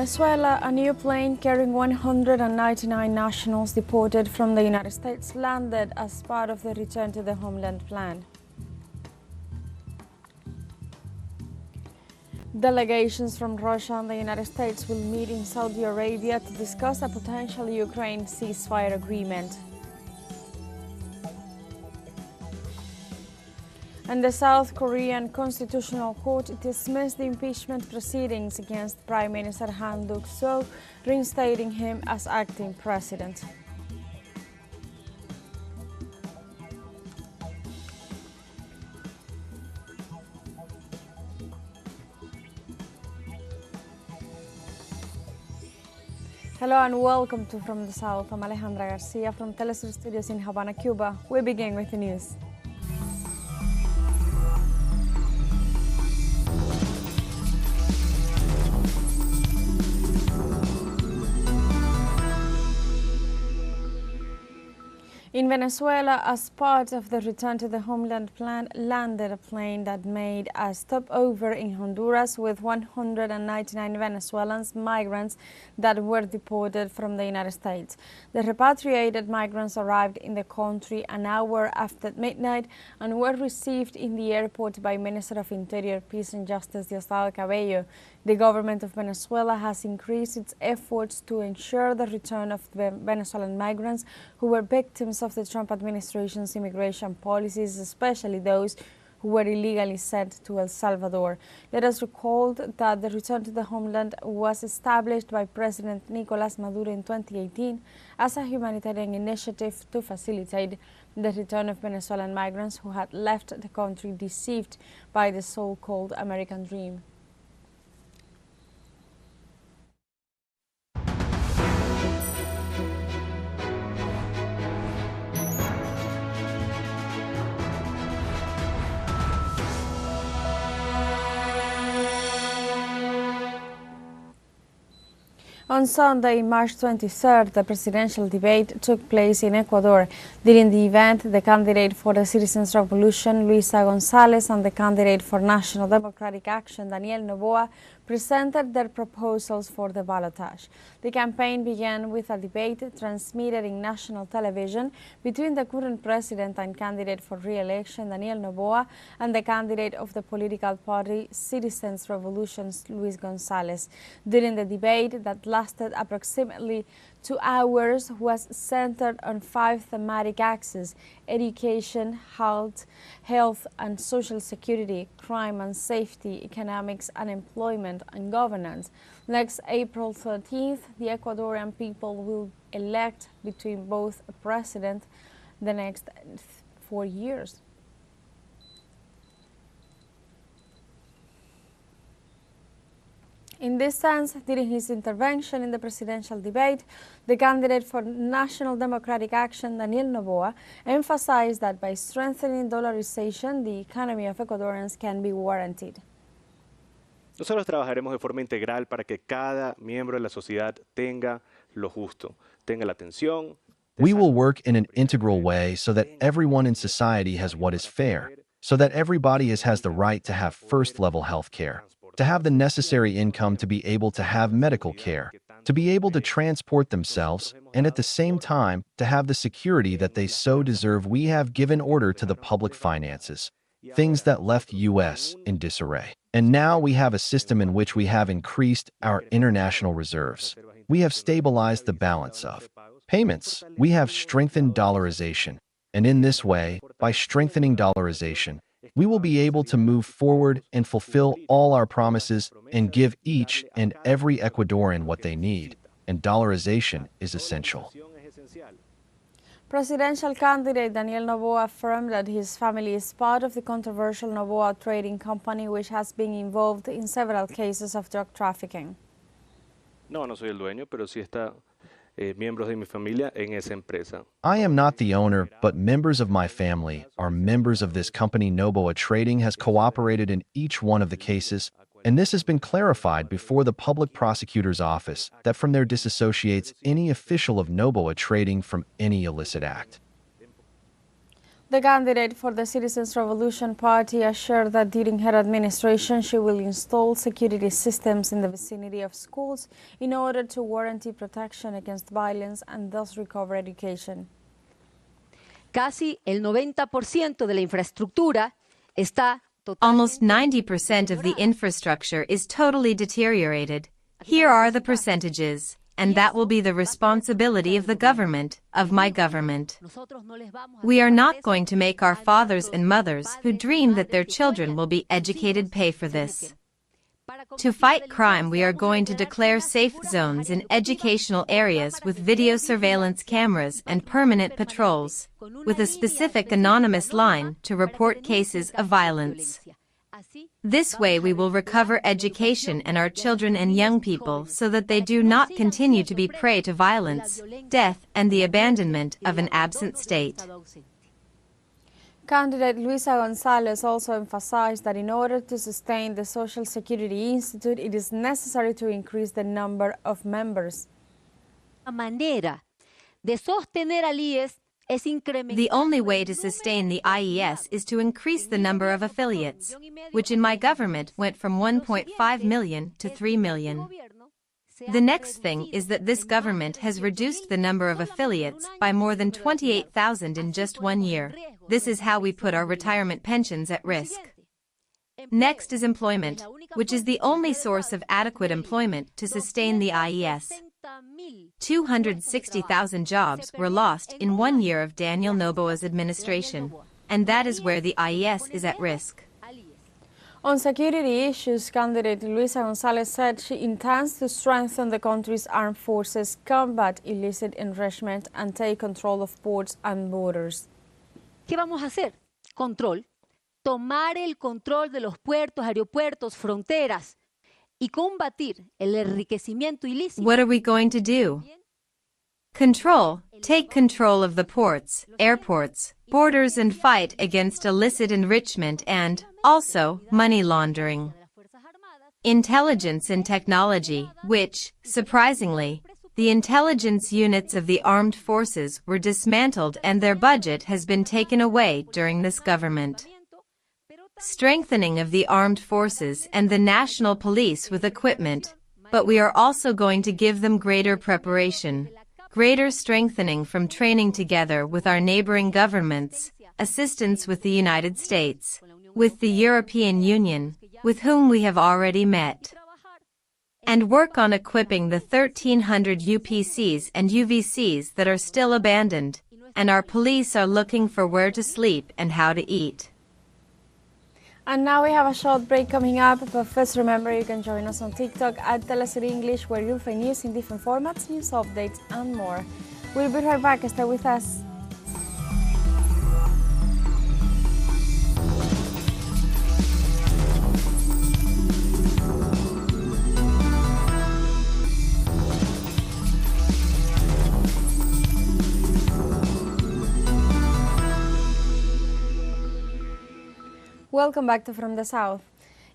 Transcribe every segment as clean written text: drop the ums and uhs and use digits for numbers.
Venezuela, a new plane carrying 199 nationals deported from the United States landed as part of the Return to the Homeland plan. Delegations from Russia and the United States will meet in Saudi Arabia to discuss a potential Ukraine ceasefire agreement. And the South Korean Constitutional Court dismissed the impeachment proceedings against Prime Minister Han Duck-soo, reinstating him as acting president. Hello and welcome to From the South. I'm Alejandra Garcia from teleSUR Studios in Havana, Cuba. We begin with the news. In Venezuela, as part of the Return to the Homeland plan, landed a plane that made a stopover in Honduras with 199 Venezuelan migrants that were deported from the United States. The repatriated migrants arrived in the country an hour after midnight and were received in the airport by Minister of Interior, Peace and Justice Diosdado Cabello. The government of Venezuela has increased its efforts to ensure the return of the Venezuelan migrants who were victims of the Trump administration's immigration policies, especially those who were illegally sent to El Salvador. Let us recall that the Return to the Homeland was established by President Nicolás Maduro in 2018 as a humanitarian initiative to facilitate the return of Venezuelan migrants who had left the country deceived by the so-called American dream. On Sunday, March 23rd, the presidential debate took place in Ecuador. During the event, the candidate for the Citizens' Revolution, Luisa González, and the candidate for National Democratic Action, Daniel Noboa, presented their proposals for the ballotage. The campaign began with a debate transmitted in national television between the current president and candidate for re-election, Daniel Noboa, and the candidate of the political party Citizens' Revolution, Luis González. During the debate that lasted approximately 2 hours, was centered on 5 thematic axes: education, health and social security, crime and safety, economics and employment, and governance. Next April 13th, the Ecuadorian people will elect between both a president the next 4 years. In this sense, during his intervention in the presidential debate, the candidate for National Democratic Action, Daniel Noboa, emphasized that by strengthening dollarization, the economy of Ecuadorians can be warranted. Nosotros trabajaremos de forma integral para que cada miembro de la sociedad tenga lo justo, tenga la atención. We will work in an integral way so that everyone in society has what is fair, so that everybody has the right to have first-level health care, to have the necessary income to be able to have medical care, to be able to transport themselves, and at the same time, to have the security that they so deserve. We have given order to the public finances, things that left U.S. in disarray. And now we have a system in which we have increased our international reserves. We have stabilized the balance of payments. We have strengthened dollarization. And in this way, by strengthening dollarization, we will be able to move forward and fulfill all our promises and give each and every Ecuadorian what they need. And dollarization is essential. Presidential candidate Daniel Noboa affirmed that his family is part of the controversial Noboa trading company, which has been involved in several cases of drug trafficking. No soy el dueño, pero sí está miembros de mi familia en esa empresa. I am not the owner, but members of my family are members of this company. Noboa Trading has cooperated in each one of the cases, and this has been clarified before the public prosecutor's office that from there disassociates any official of Noboa Trading from any illicit act. The candidate for the Citizens Revolution Party assured that during her administration she will install security systems in the vicinity of schools in order to guarantee protection against violence and thus recover education. Casi el 90% de la infraestructura está Almost 90% of the infrastructure is totally deteriorated. Here are the percentages, and that will be the responsibility of the government, of my government. We are not going to make our fathers and mothers who dream that their children will be educated pay for this. To fight crime, we are going to declare safe zones in educational areas with video surveillance cameras and permanent patrols, with a specific anonymous line to report cases of violence. This way we will recover education and our children and young people so that they do not continue to be prey to violence, death, and the abandonment of an absent state. Candidate Luisa González also emphasized that in order to sustain the Social Security Institute, it is necessary to increase the number of members. The only way to sustain the IES is to increase the number of affiliates, which in my government went from 1.5 million to 3 million. The next thing is that this government has reduced the number of affiliates by more than 28,000 in just 1 year. This is how we put our retirement pensions at risk. Next is employment, which is the only source of adequate employment to sustain the IES. 260,000 jobs were lost in 1 year of Daniel Noboa's administration, and that is where the IES is at risk. On security issues, candidate Luisa González said she intends to strengthen the country's armed forces, combat illicit enrichment, and take control of ports and borders. ¿Qué vamos a hacer? Control. Tomar el control de los puertos, aeropuertos, fronteras y combatir el enriquecimiento ilícito. What are we going to do? Control. Take control of the ports, airports, borders, and fight against illicit enrichment and, also, money laundering. Intelligence and technology, which, surprisingly, the intelligence units of the armed forces were dismantled and their budget has been taken away during this government. Strengthening of the armed forces and the national police with equipment, but we are also going to give them greater preparation, greater strengthening from training together with our neighboring governments, assistance with the United States, with the European Union, with whom we have already met, and work on equipping the 1,300 UPCs and UVCs that are still abandoned, and our police are looking for where to sleep and how to eat. And now we have a short break coming up, but first remember you can join us on TikTok at teleSUR English, where you'll find news in different formats, news updates, and more. We'll be right back. Stay with us. Welcome back to From the South.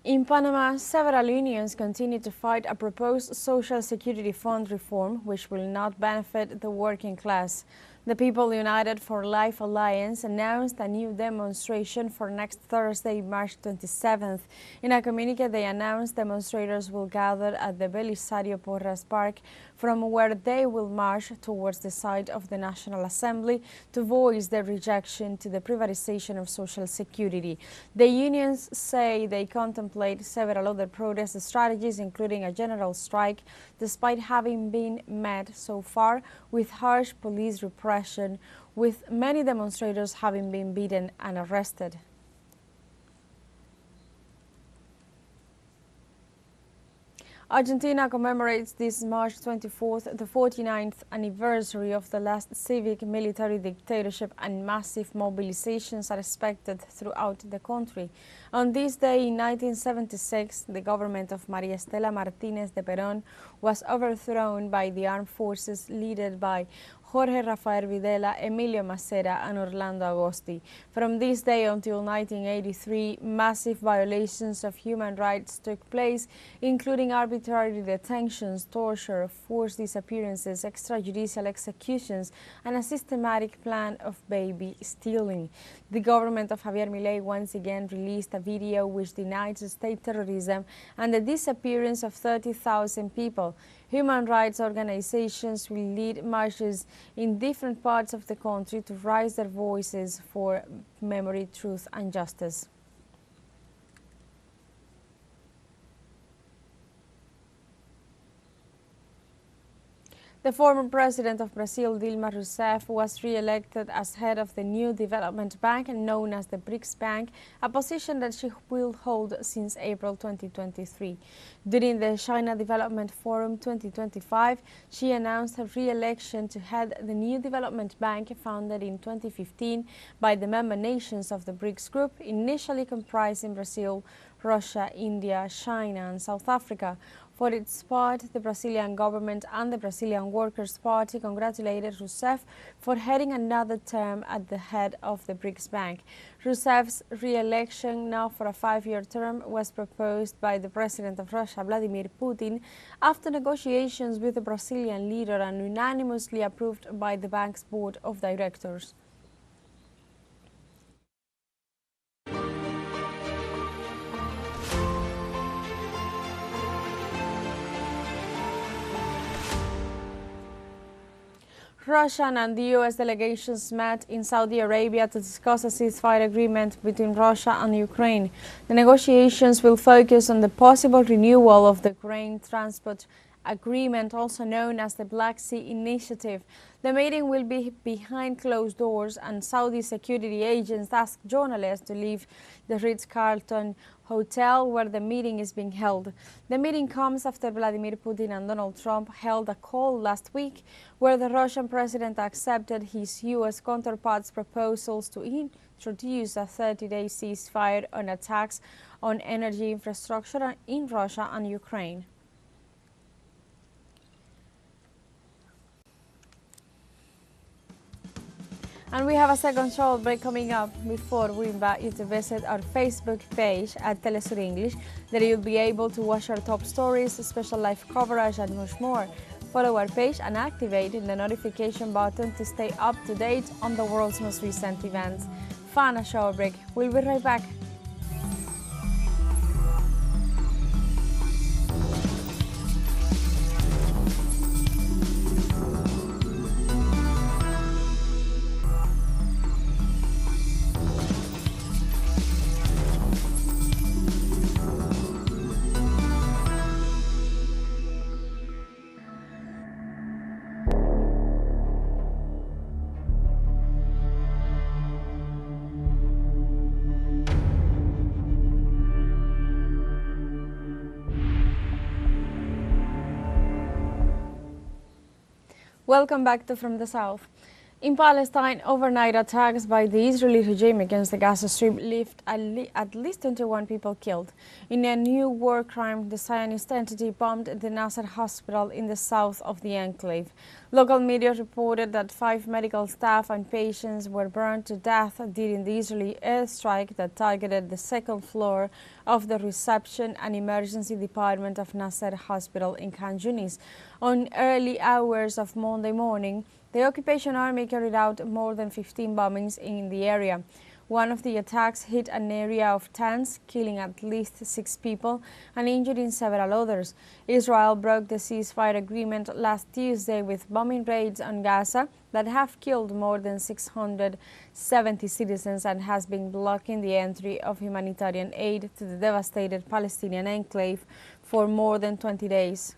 In Panama, several unions continue to fight a proposed Social Security Fund reform which will not benefit the working class. The People United for Life Alliance announced a new demonstration for next Thursday, March 27th. In a communique, they announced demonstrators will gather at the Belisario Porras Park, from where they will march towards the site of the National Assembly to voice their rejection to the privatization of Social Security. The unions say they contemplate several other protest strategies, including a general strike, despite having been met so far with harsh police repression, with many demonstrators having been beaten and arrested. Argentina commemorates this March 24th the 49th anniversary of the last civic military dictatorship, and massive mobilizations are expected throughout the country. On this day in 1976, the government of María Estela Martínez de Perón was overthrown by the armed forces led by Jorge Rafael Videla, Emilio Macera, and Orlando Agosti. From this day until 1983, massive violations of human rights took place, including arbitrary detentions, torture, forced disappearances, extrajudicial executions, and a systematic plan of baby stealing. The government of Javier Milei once again released a video which denies state terrorism and the disappearance of 30,000 people. Human rights organizations will lead marches in different parts of the country to raise their voices for memory, truth, and justice. The former president of Brazil, Dilma Rousseff, was re-elected as head of the new development bank known as the BRICS Bank, a position that she will hold since April 2023. During the China Development Forum 2025, she announced her re-election to head the new development bank founded in 2015 by the member nations of the BRICS group, initially comprising Brazil, Russia, India, China, and South Africa. For its part, the Brazilian government and the Brazilian Workers' Party congratulated Rousseff for heading another term at the head of the BRICS Bank. Rousseff's re-election, now for a 5-year term, was proposed by the President of Russia, Vladimir Putin, after negotiations with the Brazilian leader and unanimously approved by the bank's board of directors. Russian and the U.S. delegations met in Saudi Arabia to discuss a ceasefire agreement between Russia and Ukraine. The negotiations will focus on the possible renewal of the grain transport agreement, also known as the Black Sea Initiative. The meeting will be behind closed doors, and Saudi security agents asked journalists to leave the Ritz-Carlton hotel where the meeting is being held. The meeting comes after Vladimir Putin and Donald Trump held a call last week where the Russian president accepted his U.S. counterpart's proposals to introduce a 30-day ceasefire on attacks on energy infrastructure in Russia and Ukraine. And we have a second short break coming up before we invite you to visit our Facebook page at teleSUR English. There you'll be able to watch our top stories, special live coverage, and much more. Follow our page and activate the notification button to stay up to date on the world's most recent events. Fun short break. We'll be right back. Welcome back to From the South. In Palestine, overnight attacks by the Israeli regime against the Gaza Strip left at least 21 people killed. In a new war crime, the Zionist entity bombed the Nasser hospital in the south of the enclave. Local media reported that 5 medical staff and patients were burned to death during the Israeli airstrike that targeted the second floor of the reception and emergency department of Nasser Hospital in Khan Yunis. On early hours of Monday morning, the occupation army carried out more than 15 bombings in the area. One of the attacks hit an area of tents, killing at least 6 people and injuring several others. Israel broke the ceasefire agreement last Tuesday with bombing raids on Gaza that have killed more than 670 citizens and has been blocking the entry of humanitarian aid to the devastated Palestinian enclave for more than 20 days.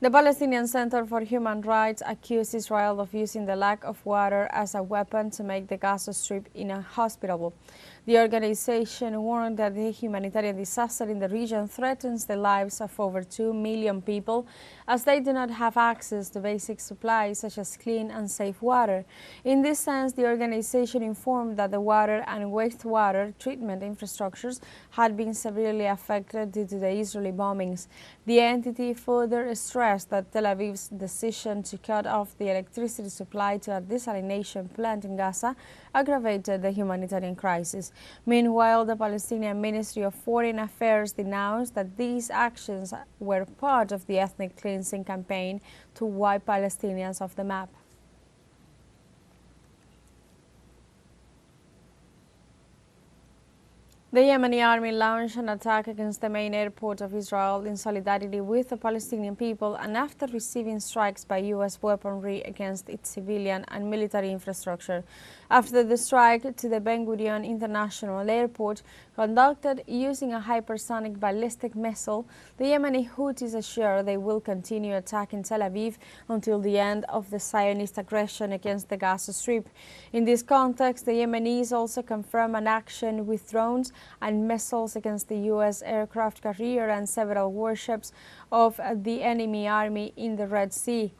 The Palestinian Center for Human Rights accused Israel of using the lack of water as a weapon to make the Gaza Strip inhospitable. The organization warned that the humanitarian disaster in the region threatens the lives of over 2 million people, as they do not have access to basic supplies such as clean and safe water. In this sense, the organization informed that the water and wastewater treatment infrastructures had been severely affected due to the Israeli bombings. The entity further stressed that Tel Aviv's decision to cut off the electricity supply to a desalination plant in Gaza aggravated the humanitarian crisis. Meanwhile, the Palestinian Ministry of Foreign Affairs denounced that these actions were part of the ethnic cleansing campaign to wipe Palestinians off the map. The Yemeni army launched an attack against the main airport of Israel in solidarity with the Palestinian people and after receiving strikes by U.S. weaponry against its civilian and military infrastructure. After the strike to the Ben Gurion International Airport, conducted using a hypersonic ballistic missile, the Yemeni Houthis assure they will continue attacking Tel Aviv until the end of the Zionist aggression against the Gaza Strip. In this context, the Yemenis also confirm an action with drones and missiles against the U.S. aircraft carrier and several warships of the enemy army in the Red Sea.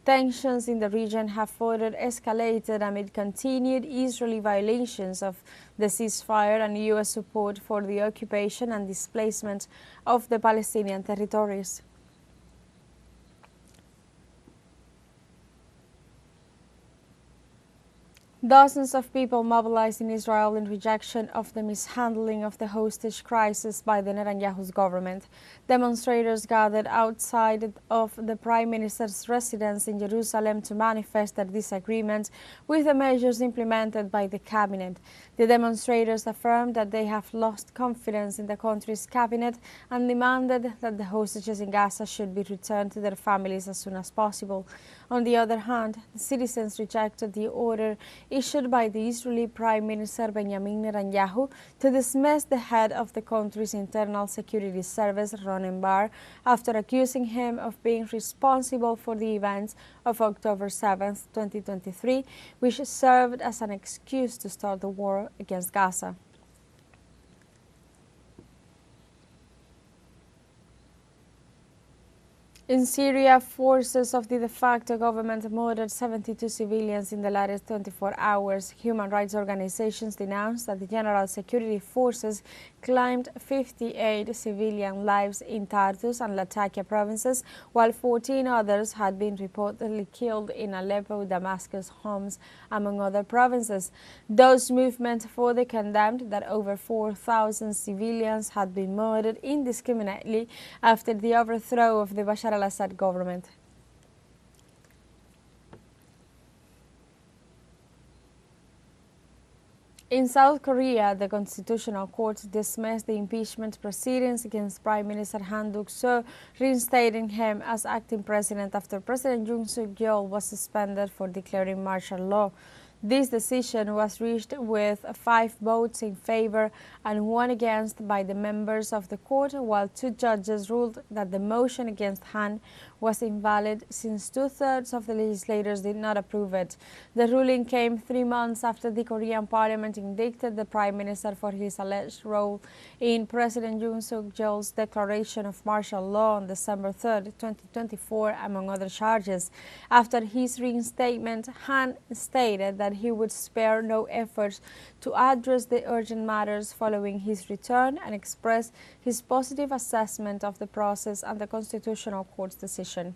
Tensions in the region have further escalated amid continued Israeli violations of the ceasefire and U.S. support for the occupation and displacement of the Palestinian territories. Dozens of people mobilized in Israel in rejection of the mishandling of the hostage crisis by the Netanyahu's government. Demonstrators gathered outside of the Prime Minister's residence in Jerusalem to manifest their disagreement with the measures implemented by the cabinet. The demonstrators affirmed that they have lost confidence in the country's cabinet and demanded that the hostages in Gaza should be returned to their families as soon as possible. On the other hand, the citizens rejected the order issued by the Israeli Prime Minister Benjamin Netanyahu to dismiss the head of the country's internal security service, Ronen Bar, after accusing him of being responsible for the events of October 7, 2023, which served as an excuse to start the war against Gaza. In Syria, forces of the de facto government murdered 72 civilians in the latest 24 hours. Human rights organizations denounced that the General Security Forces claimed 58 civilian lives in Tartus and Latakia provinces, while 14 others had been reportedly killed in Aleppo, Damascus, Homs, among other provinces. Those movements further condemned that over 4,000 civilians had been murdered indiscriminately after the overthrow of the Bashar al-Assad government. In South Korea, the Constitutional Court dismissed the impeachment proceedings against Prime Minister Han Duck-soo, reinstating him as acting president after President Yoon Suk-yeol was suspended for declaring martial law. This decision was reached with 5 votes in favor and 1 against by the members of the court, while 2 judges ruled that the motion against Han was invalid since 2/3 of the legislators did not approve it. The ruling came 3 months after the Korean parliament indicted the prime minister for his alleged role in President Yoon Suk-yeol's declaration of martial law on December 3, 2024, among other charges. After his reinstatement, Han stated that he would spare no efforts to address the urgent matters following his return and express his positive assessment of the process and the Constitutional Court's decision.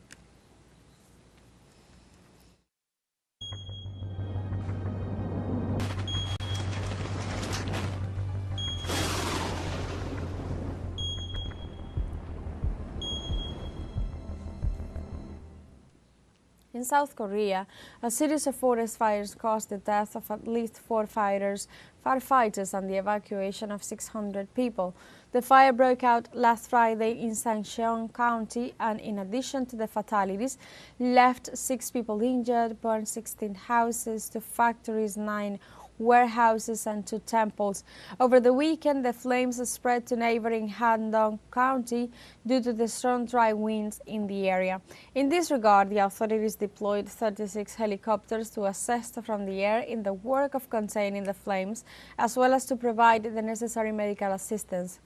In South Korea, a series of forest fires caused the death of at least 4 firefighters and the evacuation of 600 people. The fire broke out last Friday in Sangcheon County and, in addition to the fatalities, left 6 people injured, burned 16 houses, 2 factories, 9 warehouses and 2 temples. Over the weekend, the flames spread to neighboring Handong County due to the strong dry winds in the area. In this regard, the authorities deployed 36 helicopters to assist from the air in the work of containing the flames, as well as to provide the necessary medical assistance.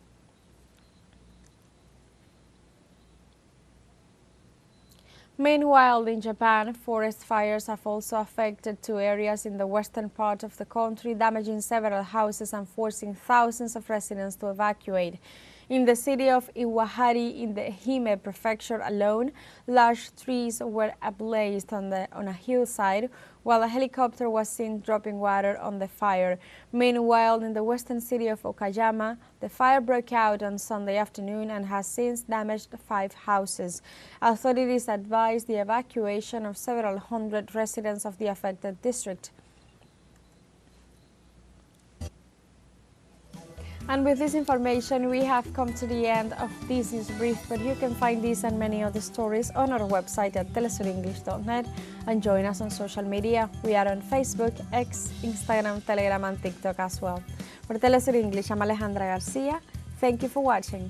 Meanwhile, in Japan, forest fires have also affected 2 areas in the western part of the country, damaging several houses and forcing thousands of residents to evacuate. In the city of Iwahari in the Ehime prefecture alone, large trees were ablaze on a hillside, while a helicopter was seen dropping water on the fire. Meanwhile, in the western city of Okayama, the fire broke out on Sunday afternoon and has since damaged 5 houses. Authorities advised the evacuation of several hundred residents of the affected district. And with this information, we have come to the end of this news brief, but you can find these and many other stories on our website at telesurenglish.net and join us on social media. We are on Facebook, X, Instagram, Telegram and TikTok as well. For Telesur English, I'm Alejandra Garcia. Thank you for watching.